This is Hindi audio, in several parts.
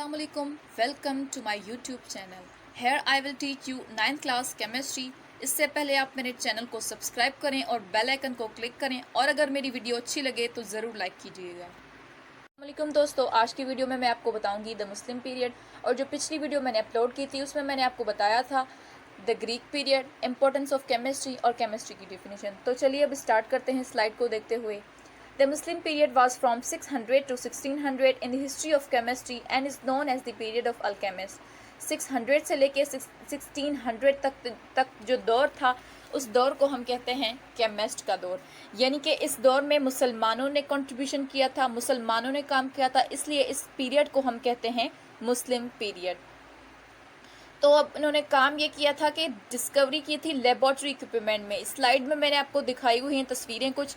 Assalamualaikum. Welcome to my YouTube channel. Here I will teach you 9th class chemistry. इससे पहले आप मेरे चैनल को सब्सक्राइब करें और बेल आइकन को क्लिक करें और अगर मेरी वीडियो अच्छी लगे तो ज़रूर लाइक कीजिएगा। अस्सलामुअलैकुम दोस्तों, आज की वीडियो में मैं आपको बताऊंगी द मुस्लिम पीरियड। और जो पिछली वीडियो मैंने अपलोड की थी उसमें मैंने आपको बताया था the Greek period, importance of chemistry और केमिस्ट्री की डिफिनीशन। तो चलिए अब स्टार्ट करते हैं स्लाइड को देखते हुए। The Muslim period was from 600 to 1600 in the history of chemistry and is known as the period of alchemists. 600 से लेके 1600 तक जो दौर था उस दौर को हम कहते हैं केमिस्ट का दौर। यानी कि इस दौर में मुसलमानों ने कंट्रीब्यूशन किया था, मुसलमानों ने काम किया था, इसलिए इस पीरियड को हम कहते हैं मुस्लिम पीरियड। तो अब इन्होंने काम ये किया था कि डिस्कवरी की थी लेबॉर्ट्री इक्विपमेंट में। स्लाइड में मैंने आपको दिखाई हुई हैं तस्वीरें कुछ।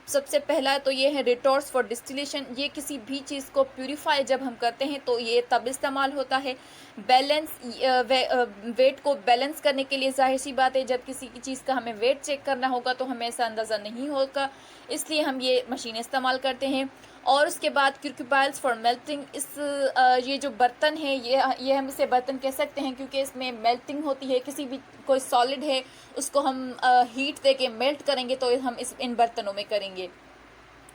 सबसे पहला तो ये है रिटोर्स फॉर डिस्टिलेशन। ये किसी भी चीज़ को प्यूरिफाई जब हम करते हैं तो ये तब इस्तेमाल होता है। बैलेंस वेट को बैलेंस करने के लिए, जाहिर सी बात है जब किसी की चीज़ का हमें वेट चेक करना होगा तो हमें ऐसा अंदाज़ा नहीं होगा, इसलिए हम ये मशीनें इस्तेमाल करते हैं। और उसके बाद क्यूक्यूबाइल्स फॉर मेल्टिंग। ये जो बर्तन है ये हम इसे बर्तन कह सकते हैं क्योंकि इसमें मेल्टिंग होती है। किसी भी कोई सॉलिड है उसको हम हीट दे के मेल्ट करेंगे तो हम इन बर्तनों में करेंगे।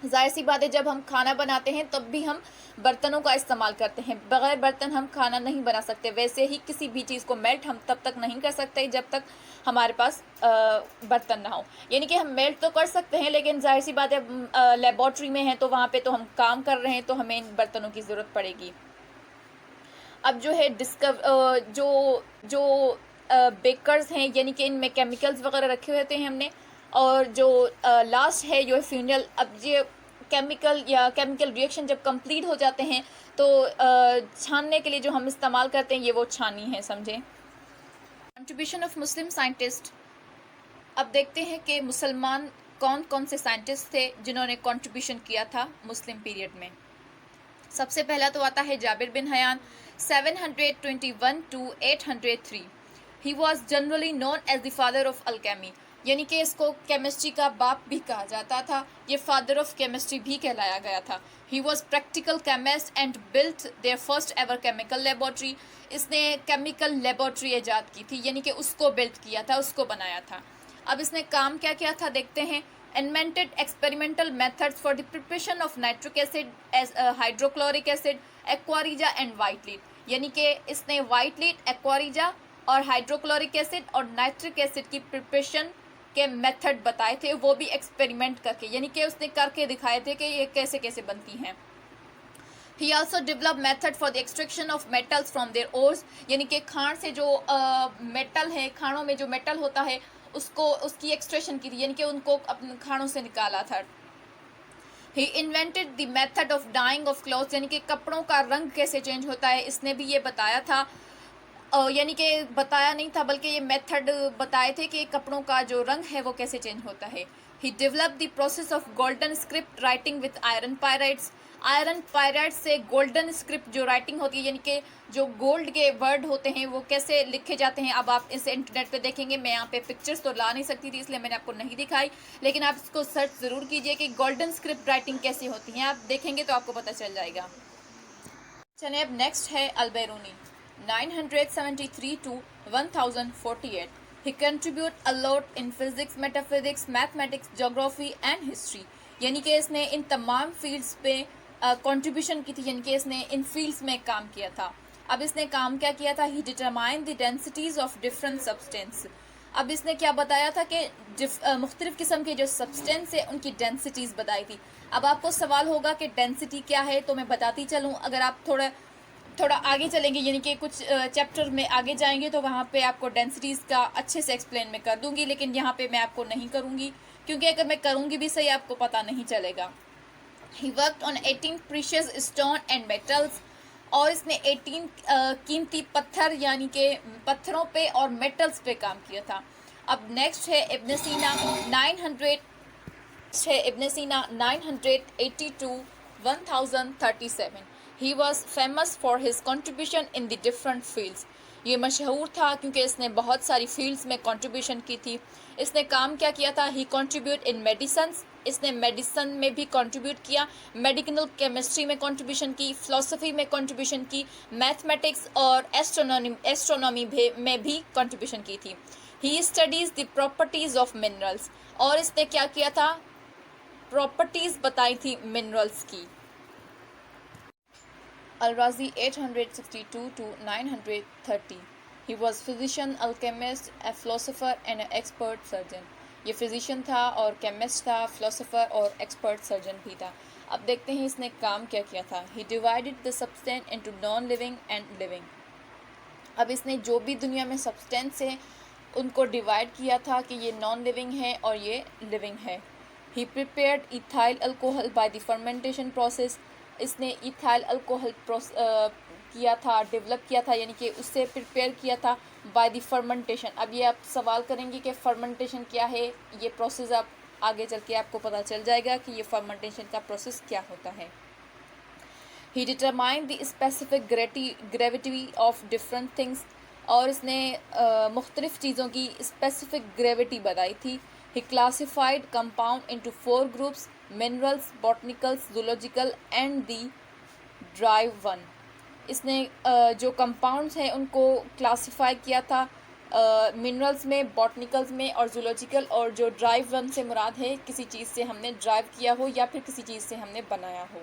जाहिर सी बात है जब हम खाना बनाते हैं तब भी हम बर्तनों का इस्तेमाल करते हैं। बगैर बर्तन हम खाना नहीं बना सकते। वैसे ही किसी भी चीज़ को मेल्ट हम तब तक नहीं कर सकते जब तक हमारे पास बर्तन ना हो। यानी कि हम मेल्ट तो कर सकते हैं लेकिन जाहिर सी बात है लेबॉर्ट्री में है तो वहाँ पे तो हम काम कर रहे हैं तो हमें इन बर्तनों की ज़रूरत पड़ेगी। अब जो है जो बेकर्स हैं यानी कि इनमें केमिकल्स वगैरह रखे होते हैं हमने। और जो लास्ट है जो फ्यूनल। अब ये केमिकल रिएक्शन जब कंप्लीट हो जाते हैं तो छानने के लिए जो हम इस्तेमाल करते हैं ये वो छानी है, समझें। Contribution of Muslim scientist. अब देखते हैं कि मुसलमान कौन कौन से साइंटिस्ट थे जिन्होंने कंट्रीब्यूशन किया था मुस्लिम पीरियड में। सबसे पहला तो आता है Jabir bin Hayyan 721 to 803। He was generally known as the father of alchemy. यानी कि इसको केमिस्ट्री का बाप भी कहा जाता था, ये फादर ऑफ केमिस्ट्री भी कहलाया गया था। He was practical chemist and built their first ever chemical laboratory. इसने केमिकल लेबॉर्ट्री ईजाद की थी, यानी कि उसको बिल्ट किया था, उसको बनाया था। अब इसने काम क्या किया था देखते हैं। Invented experimental methods for the preparation of nitric acid, hydrochloric acid, aqua regia and white lead. यानी कि इसने वाइट लीड, एक्वारिजा और हाइड्रोक्लोरिक एसिड और नाइट्रिक एसिड की प्रिपरेशन के मेथड बताए थे, वो भी एक्सपेरिमेंट करके, यानी कि उसने करके दिखाए थे कि ये कैसे कैसे बनती हैं। He also develop method for the extraction of metals from their ores. यानी कि खाण से जो मेटल है, खाणों में जो मेटल होता है उसकी एक्सट्रैक्शन की थी, यानी कि उनको अपने खाणों से निकाला था। He invented the method of dyeing of clothes. यानी कि कपड़ों का रंग कैसे चेंज होता है इसने भी ये बताया था। यानी कि बताया नहीं था बल्कि ये मेथड बताए थे कि कपड़ों का जो रंग है वो कैसे चेंज होता है। He develop the process of golden script writing with iron pyrites. Iron pyrite से गोल्डन स्क्रिप्ट जो राइटिंग होती है, यानी कि जो गोल्ड के वर्ड होते हैं वो कैसे लिखे जाते हैं। अब आप इसे इंटरनेट पे देखेंगे, मैं यहाँ पे पिक्चर्स तो ला नहीं सकती थी इसलिए मैंने आपको नहीं दिखाई, लेकिन आप इसको सर्च ज़रूर कीजिए कि गोल्डन स्क्रिप्ट राइटिंग कैसी होती है। आप देखेंगे तो आपको पता चल जाएगा। चलिए अब नेक्स्ट है Al-Biruni 973 to 1048। He contribute a lot in physics, metaphysics, mathematics, geography and history। यानी कि इसने इन तमाम फील्ड्स पे कंट्रीब्यूशन की थी, यानी कि इसने इन फील्ड्स में काम किया था। अब इसने काम क्या किया था। He determine the densities of different substance. अब इसने क्या बताया था कि मुख्तलिफ किस्म के जो सब्सटेंस है उनकी डेंसिटीज़ बताई थी। अब आपको सवाल होगा कि डेंसिटी क्या है, तो मैं बताती चलूँ। अगर आप थोड़ा आगे चलेंगे, यानी कि कुछ चैप्टर में आगे जाएंगे तो वहाँ पे आपको डेंसिटीज़ का अच्छे से एक्सप्लेन मैं कर दूंगी, लेकिन यहाँ पे मैं आपको नहीं करूँगी क्योंकि अगर मैं करूँगी भी सही आपको पता नहीं चलेगा। He worked on 18 precious stone and metals. और इसने 18 कीमती पत्थर यानी कि पत्थरों पे और मेटल्स पे काम किया था। अब नेक्स्ट है इब्न सीना 980 to 1037। He was famous for his contribution in the different fields. ये मशहूर था क्योंकि इसने बहुत सारी फील्ड्स में कंट्रीब्यूशन की थी। इसने काम क्या किया था। ही कंट्रीब्यूट इन मेडिसन्स, इसने मेडिसिन में भी कंट्रीब्यूट किया, मेडिकल केमिस्ट्री में कंट्रीब्यूशन की, फिलोसफी में कंट्रीब्यूशन की, मैथमेटिक्स और एस्ट्रोनॉमी में भी कंट्रीब्यूशन की थी। He studies the properties of minerals, और इसने क्या किया था, प्रॉपर्टीज़ बताई थी मिनरल्स की। Al-Razi 862 to 930. He was physician, alchemist, a philosopher and an expert surgeon. ये फिजिशियन था और केमिस्ट था, फिलोसोफर और एक्सपर्ट सर्जन भी था। अब देखते हैं इसने काम क्या किया था। He divided the substance into non-living and living. अब इसने जो भी दुनिया में सब्सटेंस है उनको डिवाइड किया था कि ये नॉन लिविंग है और ये लिविंग है। He prepared ethyl alcohol by the fermentation process. इसने इथाइल अल्कोहल किया था, डेवलप किया था, यानी कि उससे प्रिपेयर किया था बाय द फर्मेंटेशन। अब ये आप सवाल करेंगे कि फर्मेंटेशन क्या है, ये प्रोसेस आप आगे चल के आपको पता चल जाएगा कि ये फर्मेंटेशन का प्रोसेस क्या होता है। He determine the specific gravity of different things, और इसने मुख्तलिफ़ चीज़ों की स्पेसिफिक ग्रेविटी बताई थी। He classified compound into 4 groups, minerals, botanicals, zoological and the drive one. इसने जो कंपाउंड्स हैं उनको क्लासिफाई किया था मिनरल्स में, बॉटनिकल्स में और जूलॉजिकल, और जो ड्राइव वन से मुराद है किसी चीज़ से हमने ड्राइव किया हो या फिर किसी चीज़ से हमने बनाया हो।